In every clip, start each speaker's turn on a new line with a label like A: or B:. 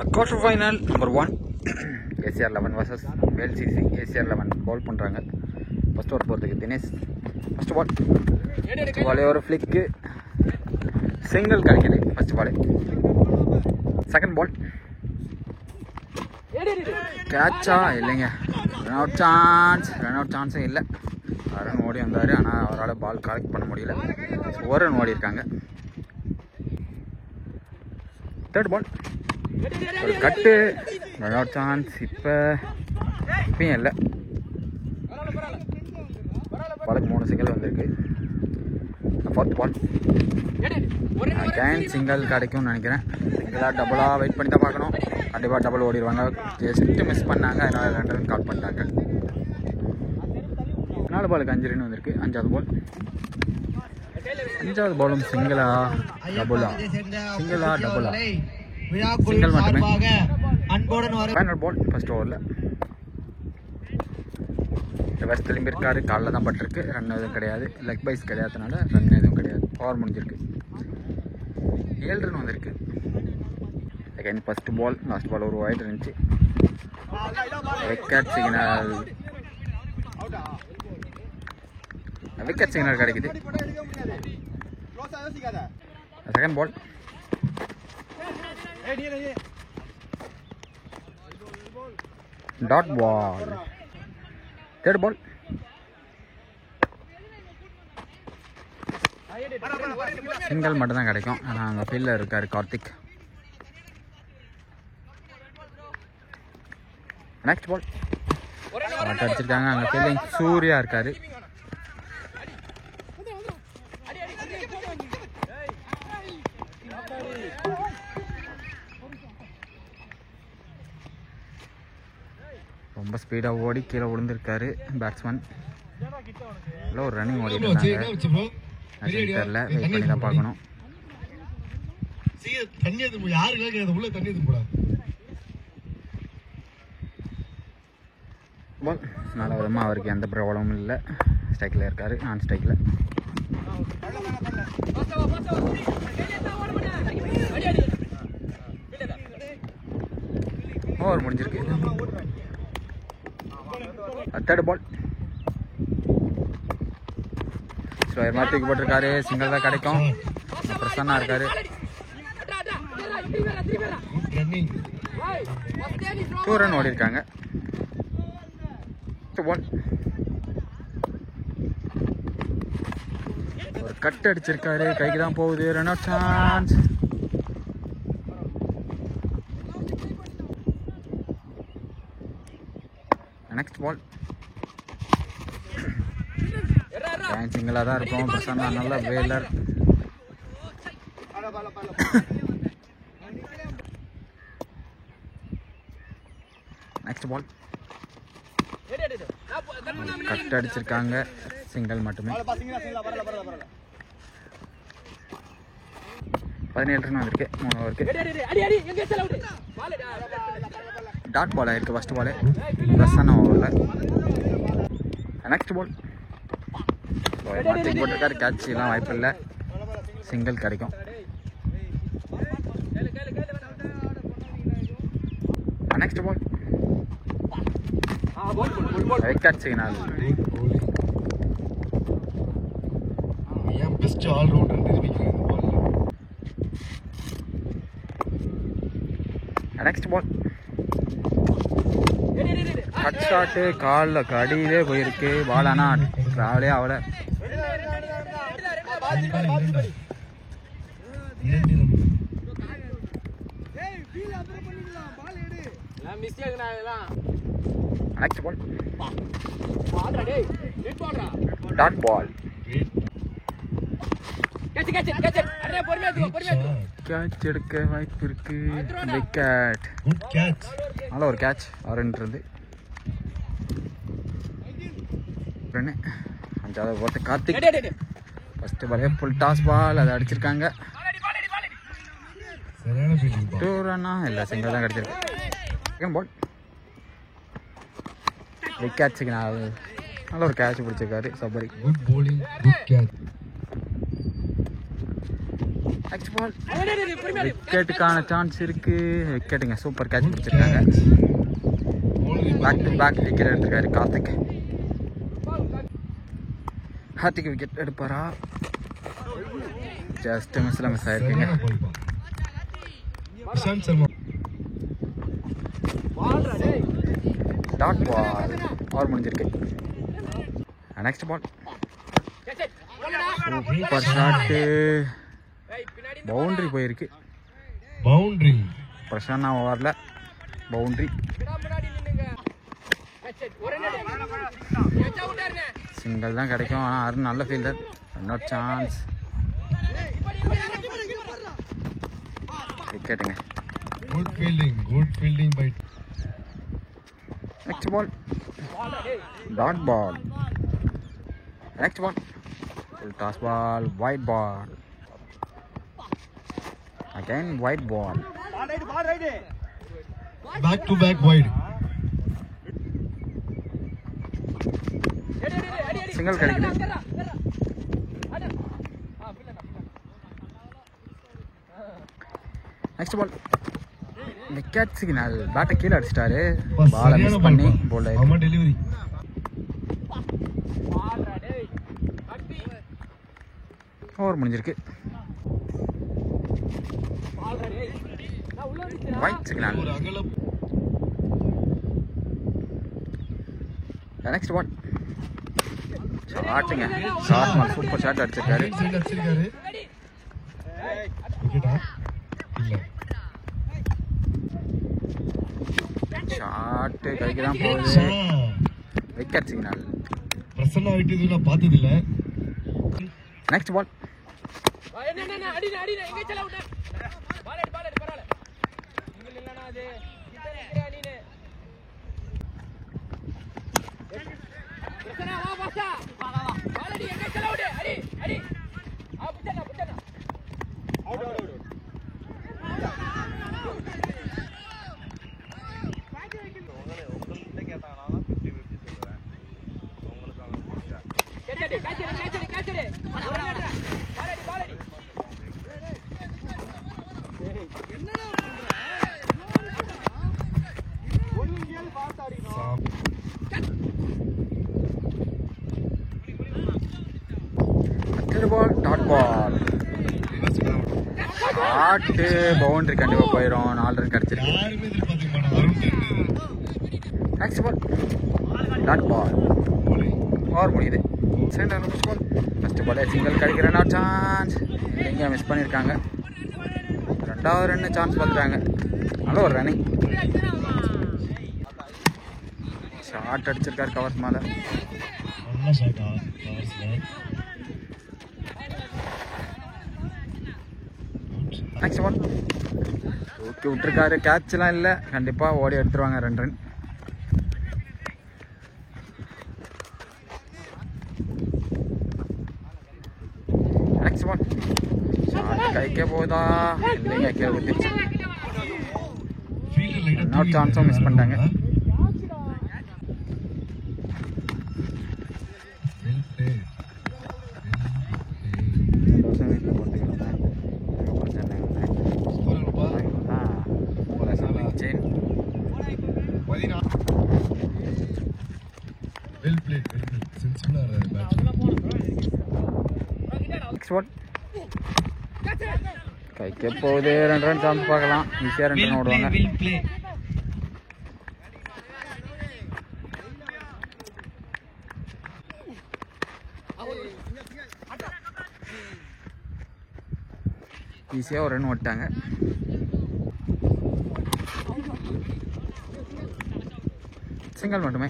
A: Quarter final number 1 ACR 11 vs LCC. ACR 11 பால் பண்ணுறாங்க. First over போகிறதுக்கு Dinesh first பாலே ஒரு ஃப்ளிக்கு சிங்கிள் கிடைக்கிது. ஃபஸ்ட் பாலே. செகண்ட் பால் கேட்சா இல்லைங்க, ரன் அவுட் சான்ஸும் இல்லை. ரன் ஓடி வந்தார், ஆனால் அவரால் பால் கலெக்ட் பண்ண முடியல. ஒரு ரன் ஓடி இருக்காங்க. தேர்ட் பால் ஒரு கட்டு, ரன் அவுட் சான்ஸ் இப்பயும் இல்லை. பாலுக்கு 3 சிங்கிள் வந்திருக்கு. ஃபோர்த் பால் கேன் சிங்கிள் கிடைக்கும்னு நினைக்கிறேன். சிங்கிளாக டபுளாக வெயிட் பண்ணி தான் பார்க்கணும். கண்டிப்பாக டபுள் ஓடிடுவாங்க. ஜஸ்ட்டு மிஸ் பண்ணாங்க, அதனால் 2 ரன் கால் பண்ணிட்டாங்க. 4 பாலுக்கு 5 ரன் வந்திருக்கு. 5வது பால். 5வது பாலும் சிங்கிளா டபுளா சிங்கிள் மட்டுமே. ஃபைனல் பால் ஃபர்ஸ்ட் ஓவரில் ரிவர்ஸ் திரும்பி இருக்காரு. காலில் தான் பட்டிருக்கு. ரன் எதுவும் கிடையாது, லெக் பைஸ் கிடையாதுனால ரன் எதுவும் கிடையாது. ஓவர் முடிஞ்சிருக்கு. 7 ரன் வந்திருக்கு. Second first ball, last ball ஒரு வைட் இருந்துச்சு. விக்கெட் சிக்னல் கிடைக்குது. Second ball dot ball. Third ball single மட்டும் தான் கிடைக்கும். ஆனால் அங்கே ஃபீல்டில் இருக்கார் கார்த்திக். நெக்ஸ்ட் பால் அடிச்சிருக்காங்க. அங்கே ஃபீல்டிங் சூர்யா இருக்கார். ரொம்ப ஸ்பீடாக ஓடி கீழே விழுந்திருக்காரு பேட்ஸ்மேன். இல்லை ஒரு ரன்னிங் ஓடிட்டு இருந்தாங்க. தெரியல, வெயிட் பண்ணி தான் பார்க்கணும். பால் நல்ல விதமாக அவருக்கு எந்த ப்ராப்ளமும் இல்லை. ஸ்ட்ரைக்கில் இருக்கார், நான் ஸ்ட்ரைக்கில். ஓவர் முடிஞ்சிருக்கு. தேர்ட் பால் ஸ்லோயர் மாதிரி தூக்கி போட்டிருக்காரு. சிங்கிள் தான் கிடைக்கும். பிரசன்னா இருக்காரு. 2 ரன் ஓடி இருக்காங்க. பால் ஒரு கட் அடிச்சிருக்காரு. கைக்கு தான் போகுது. Run out chance. Next ball சிங்கிளாக தான் இருக்கும். பிரசன்னா நல்ல வேலர். நெக்ஸ்ட் பால் கட் அடிச்சிருக்காங்க. சிங்கிள் மட்டுமே. 17 ரன் வந்திருக்கு 3 ஓவருக்கு. டாட் பால் ஆயிருக்கு ஃபர்ஸ்ட் பால். பிரசன்னா ஓவரில். நெக்ஸ்ட் பால் மாற்றி போட்டிருக்காரு. கேட்சிலாம் வாய்ப்பு இல்லை. சிங்கிள் கிடைக்கும். Next ball wicket signal. Next ball cut shot. காலில் கடியிலே போயிருக்கு பால். ஆனால் ட்ராவலே ஆகலை. Next ball dot ball. Catch எடுக்க வாய்ப்பு இருக்கு. விக்கெட். நல்ல ஒரு கேட்ச். அவருன்றது ரன்னு. 5வது போட்டு கார்த்திக். ஃபர்ஸ்ட் பாலே ஃபுல் டாஸ் பால். அதை அடிச்சிருக்காங்க. 2 ரன்னா இல்லை, சிங்கிள் தான் கிடச்சிருக்கு. Second ball wicket signal. நல்ல ஒரு கேட்ச் பிடிச்சிருக்காரு சபரி. நெக்ஸ்ட் பால் விக்கெட்டுக்கான சான்ஸ் இருக்கு. விக்கெட்டுங்க, சூப்பர் கேட்ச் பிடிச்சிருக்காங்க. பேக் டு பேக் விக்கெட் எடுத்திருக்காரு கார்த்திக். ஹார்த்திக் விக்கெட் எடுப்பாரா? ஜஸ்ட் மிஸ் ஆயிருக்குங்க. டாட் பால் ஓவர் முடிஞ்சிருக்கு. Next ball super shot, boundary போயிருக்கு.
B: பவுண்டரி
A: பிரசன்னா ஓவரில் பவுண்டரி. சிங்கிள் தான் கிடைக்கும். ஆனால் அருண் நல்ல ஃபீல்டர். இன்னொரு சான்ஸ். விக்கெட்டுங்க.
B: Good fielding by.
A: Next ball dot ball. Next ball toss ball, wide ball. Again wide ball.
B: Back to back wide.
A: Single கிடைக்குது. Next ball wicket signal. பேட்டை கீழே அடிச்சிட்டாரு. பாலை மிஸ் பண்ணி போல்ட் ஆயிருக்கு.
B: டெலிவரி.
A: ஓவர் முடிஞ்சிருக்கு. Wide signal. நெக்ஸ்ட் பால் ஷாட்டுங்க. Shot மால் சூப்பர் ஷாட் அடிச்சிருக்காரு. ஷாட்டு கைக்கு தான் போகுது. Wicket signal.
B: பிரசன்னா விட்டு நான் பார்த்தது இல்ல.
A: Next ball ball dot ball. Shot boundary கண்டிப்பாக போயிடும். 4 ரன் கிடச்சிருக்கு. Next ball dot ball. Over முடியுது. Second next ball. ஃபர்ஸ்ட் பாலே சிங்கிள் கிடைக்கிற சான்ஸ். எங்கே மிஸ் பண்ணியிருக்காங்க. 2வது ரன்னு சான்ஸ் பார்த்துட்டாங்க. நல்ல ஒரு ரன்னிங். ஷாட் அடிச்சிருக்காரு கவர்ஸ் மேலே. நெக்ஸ்ட் பால் தூக்கி விட்டுருக்காரு. கேட்ச்லாம் இல்லை. கண்டிப்பாக ஓடி எடுத்துருவாங்க 2 ரன். நெக்ஸ்ட் பால் ஷாட் கைக்கே போகுதா இல்லைங்க, கீழே ஊற்றிடுச்சு. இன்னொரு சான்ஸும் மிஸ் பண்ணிட்டாங்க. கைக்கே போகுது. 2 ரன் சான்ஸ் பார்க்கலாம். ஈஸியாக 2 ரன் ஓடுவாங்க. ஈஸியாக ஒரு ரன் ஓட்டாங்க. சிங்கிள் மட்டுமே.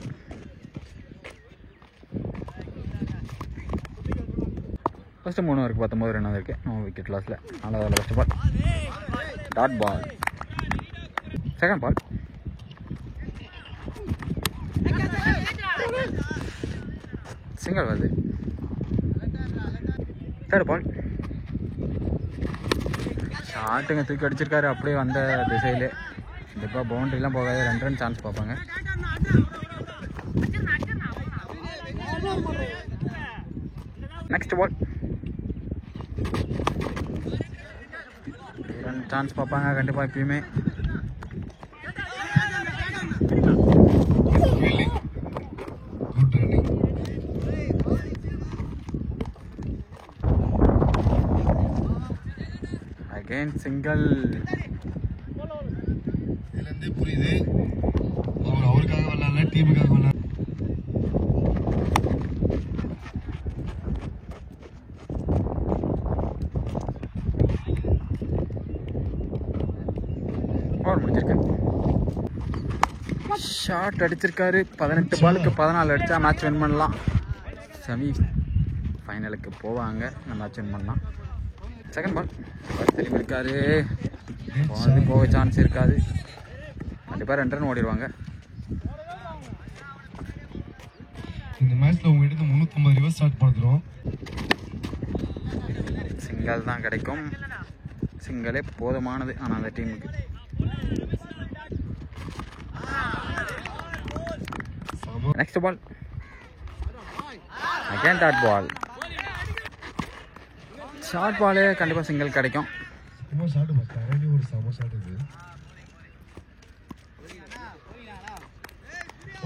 A: ஃபஸ்ட்டு 3 ஓவருக்கு 19 ரன் வந்திருக்கு. நோ விக்கெட் லாஸில். 4வது first ball dot ball. Second ball single வருது. தேர்ட் பால் ஷாட்டுங்க தூக்கி அடிச்சிருக்காரு. அப்படியே வந்த திசையிலே. கண்டிப்பாக பவுண்டரிலாம் போகாது. 2 ரன் சான்ஸ் பார்ப்பாங்க. நெக்ஸ்ட் பால் சான்ஸ் பார்ப்பாங்க கண்டிப்பாக எப்பயுமே.
B: Good running.
A: Again single.
B: இதுலேருந்தே புரியுது அவருக்காக விளாட்ல, டீமுக்காக விளாட்ல.
A: ஓவர் முடிச்சிருக்காரு. ஷார்ட் அடிச்சிருக்காரு. 18 பாலுக்கு 14 அடித்தா மேட்ச் வின் பண்ணலாம். செமி ஃபைனலுக்கு போவாங்க. இந்த மேட்ச் வின் பண்ணலாம். செகண்ட் பால் திரும்பி இருக்காரு. போக சான்ஸ் இருக்காது. கண்டிப்பாக 2 ரன் ஓடிடுவாங்க.
B: இந்த மேட்ச்ல உங்ககிட்ட 350 ரிவர்ஸ் ஸ்டார்ட் பண்ணுறோம்.
A: சிங்கிள் தான் கிடைக்கும். சிங்கிளே போதுமானது ஆனால் அந்த டீமுக்கு. Next ball again dot ball. Short பாலே கண்டிப்பாக சிங்கிள் கிடைக்கும்.
B: சும்மா ஷாட் கரண்டி ஒரு சம ஷாட் இது.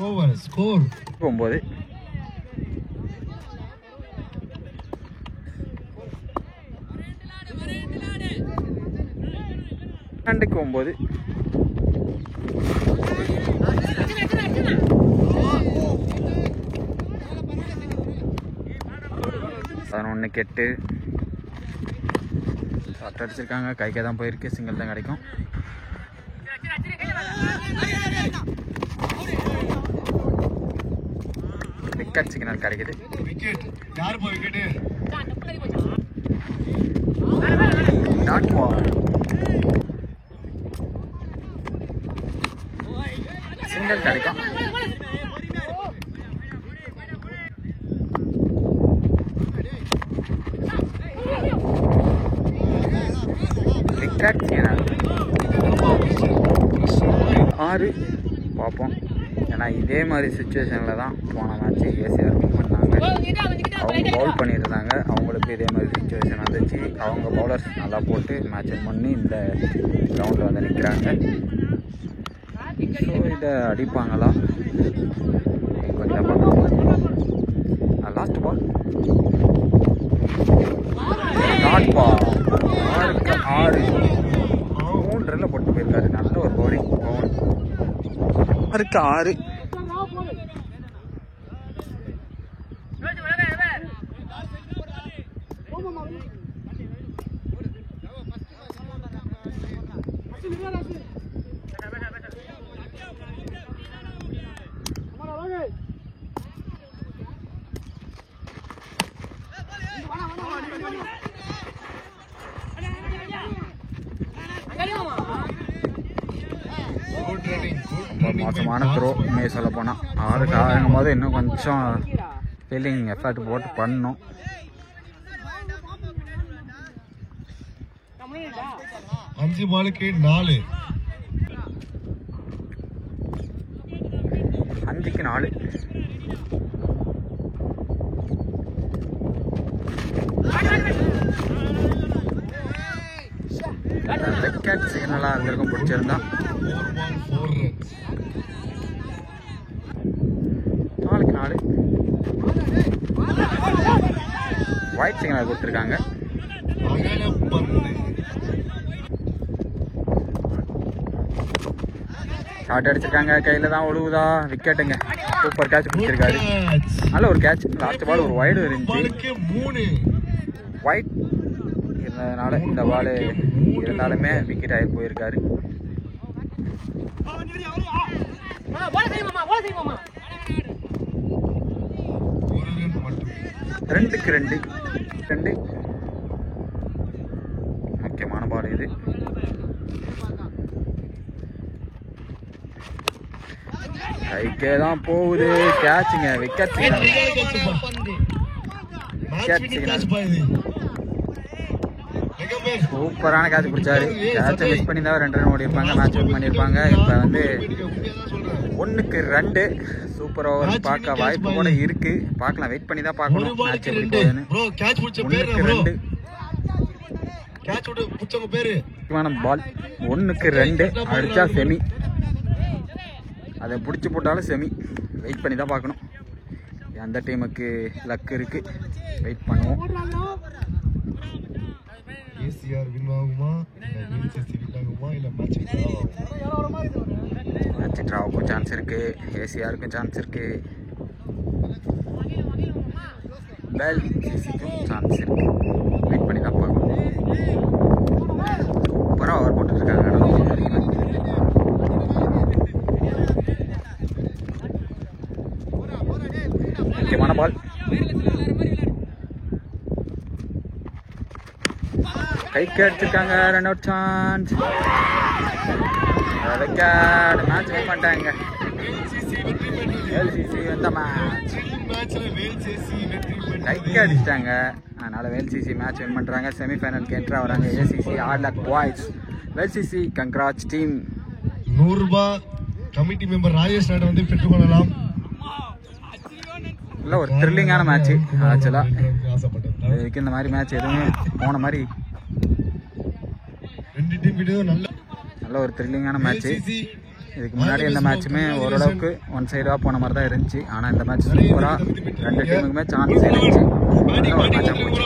B: Over score
A: 9. ரெண்டுக்கு 9. ஒன்றுக்கு 8. ஷார்ட் அடிச்சிருக்காங்க. கைக்கே தான் போயிருக்கு. சிங்கிள் தான் கிடைக்கும். விக்கெட் சிக்னல் கிடைக்குது.
B: விக்கெட் யார் போ விக்கெட்?
A: Dot ball. சிங்கிள் கிடைக்கும். Wicket signal 6. பார்ப்போம். ஏன்னா இதே மாதிரி சுச்சுவேஷனில் தான் போன மேட்ச்சு ஏசிஆர் வின் பண்ணாங்க. அவங்க பவுல் பண்ணிட்டு இருந்தாங்க. அவங்களுக்கு இதே மாதிரி சுச்சுவேஷன் வந்துச்சு. அவங்க பவுலர்ஸ் நல்லா போட்டு மேட்ச் வின் பண்ணி இந்த கிரவுண்டில் வந்து நிற்கிறாங்க. ஸோ இதை அடிப்பாங்களா கொஞ்சம் பார்க்கலாம். லாஸ்ட் பால் டாட் பால். 6க்கு 6. 3 ரன்ல போட்டு போயிருக்காரு. நல்ல ஒரு பவுலிங். 6க்கு 6. மோசமான த்ரோ உண்மையை சொல்ல போனால். 6க்கு 6ங்கும் போது இன்னும் கொஞ்சம் ஃபீல்டிங் எஃபர்ட் போட்டு பண்ணணும்.
B: அஞ்சு பாலுக்கு 4.
A: 5க்கு 4. விக்கெட் சிக்னலாக இருந்திருக்கும். பிடிச்சிருந்தா 4க்கு 4. ஒயிட் சிக்னல் கொடுத்துருக்காங்க. ஷார்ட் அடிச்சிருக்காங்க. கையில் தான் ஒழுகுதா. விக்கெட்டுங்க. Super catch பிடிச்சிருக்காரு. நல்ல ஒரு கேட்ச். லாஸ்ட் பால் ஒரு வைடு இருந்துச்சு. ஒயிட் இருந்ததுனால இந்த பால் இருந்தாலுமே விக்கெட் ஆகி போயிருக்காரு. 2க்கு 2. முக்கியமான பால் இது. கைக்கே தான் போகுது. கேட்சுங்க. Wicket signal. சூப்பரான கேட்ச் பிடிச்சாரு. கேட்சை மிஸ் பண்ணி தான் 2 ரன் ஓடி இருப்பாங்க. மேட்ச் வின் பண்ணியிருப்பாங்க. இப்போ வந்து 1க்கு 2. சூப்பர் ஓவர் பார்க்க வாய்ப்பு கூட இருக்கு. பார்க்கலாம். வெயிட் பண்ணி தான் பார்க்கணும் மேட்ச் எப்படி போகுதுன்னு. 1க்கு 2.
B: கேட்ச் விட்டு புடிச்சவங்க பேரு
A: பால் 1-2 அடிச்சா செமி. அதை பிடிச்சி போட்டாலும் செமி. வெயிட் பண்ணி தான் பார்க்கணும் எந்த டீமுக்கு லக் இருக்கு. வெயிட் பண்ணுவோம்.
B: ஏசிஆர் வின் ஆகுமா இல்ல VLCC வின் ஆகுமா இல்ல மேட்ச்
A: மேட்ச் டிராவுக்கும் சான்ஸ் இருக்கு, ஏசிஆருக்கும் சான்ஸ் இருக்கு, VLCCக்கும் சான்ஸ் இருக்கு. வெயிட் பண்ணி தான் பார்க்கணும். சூப்பராக ஓவர் போட்டுருக்காங்க. முக்கியமான பால். கைக்கு அடிச்சிருக்காங்க. Run out chance. Match win பண்ணிட்டாங்க. VLCC வந்த மேட்ச் கைக்கு அடிச்சிட்டாங்க. அதனால VLCC மேட்ச் வின் பண்ணுறாங்க. செமிஃபைனலுக்கு என்ட்ரு ஆகிறாங்க. ACC all luck boys. VLCC congrats team.
B: 100 ரூபாய் கமிட்டி மெம்பர் ராஜேஷ் நாயுடு வந்து பெற்றுக்கொள்ளலாம்.
A: நல்ல ஒரு த்ரில்லிங்கான மேட்ச்சு. ஆக்சுவலாக
B: ஆசைப்பட்டேன்.
A: இதுக்கு இந்த மாதிரி மேட்ச் எதுவுமே போன மாதிரி
B: ரெண்டு டீம் கிட்டயும்
A: நல்ல ஒரு த்ரில்லிங்கான மேட்ச்சு. இதுக்கு முன்னாடி எந்த மேட்சுமே ஓரளவுக்கு ஒன் சைடாக போன மாதிரி தான் இருந்துச்சு. ஆனால் இந்த மேட்ச் சூப்பராக ரெண்டு டீமுக்குமே சான்ஸ் இருந்துச்சு. நல்ல ஒரு மேட்சாக போச்சு.